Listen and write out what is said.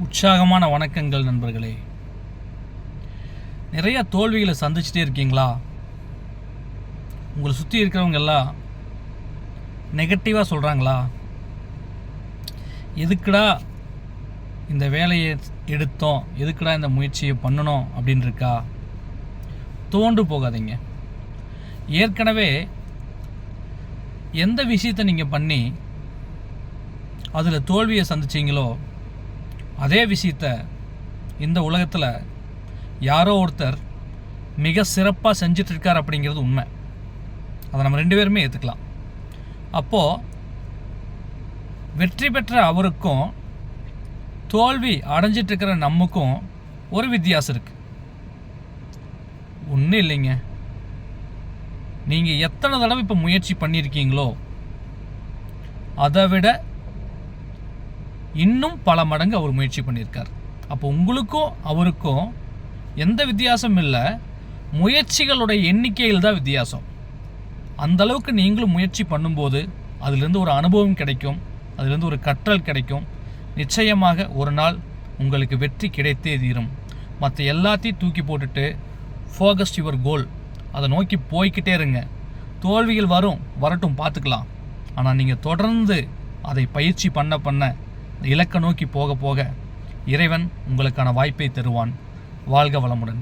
உற்சாகமான வணக்கங்கள் நண்பர்களே. நிறைய தோல்விகளை சந்திச்சுட்டே இருக்கீங்களா? உங்களை சுற்றி இருக்கிறவங்க எல்லாம் நெகட்டிவாக சொல்கிறாங்களா? எதுக்குடா இந்த வேலையை எடுத்தோம், எதுக்குடா இந்த முயற்சியை பண்ணணும் அப்படின்னு இருக்கா? தோண்டு போகாதீங்க. ஏற்கனவே எந்த விஷயத்தை நீங்கள் பண்ணி அதில் தோல்வியை சந்திச்சிங்களோ அதே விஷயத்த இந்த உலகத்தில் யாரோ ஒருத்தர் மிக சிறப்பாக செஞ்சிட்ருக்கார் அப்படிங்கிறது உண்மை. அதை நம்ம 2 பேருமே ஏற்றுக்கலாம். அப்போது வெற்றி பெற்ற அவருக்கும் தோல்வி அடைஞ்சிட்ருக்கிற நமக்கும் ஒரு வித்தியாசம் இருக்குது. ஒன்றும் இல்லைங்க. நீங்கள் எத்தனை தடவை இப்போ முயற்சி பண்ணியிருக்கீங்களோ அதை விட இன்னும் பல மடங்கு அவர் முயற்சி பண்ணியிருக்கார். அப்போ உங்களுக்கும் அவருக்கும் எந்த வித்தியாசம் இல்லை, முயற்சிகளுடைய எண்ணிக்கையில் தான் வித்தியாசம். அந்தளவுக்கு நீங்களும் முயற்சி பண்ணும்போது அதிலிருந்து ஒரு அனுபவம் கிடைக்கும், அதிலிருந்து ஒரு கற்றல் கிடைக்கும். நிச்சயமாக ஒரு நாள் உங்களுக்கு வெற்றி கிடைத்தே தீரும். மற்ற எல்லாத்தையும் தூக்கி போட்டுட்டு ஃபோகஸ் யுவர் கோல், அதை நோக்கி போய்கிட்டே இருங்க. தோல்விகள் வரட்டும், பார்த்துக்கலாம். ஆனால் நீங்கள் தொடர்ந்து அதை பயிற்சி பண்ண இலக்கை நோக்கி போக இறைவன் உங்களுக்கான வாய்ப்பை தருவான். வாழ்க வளமுடன்.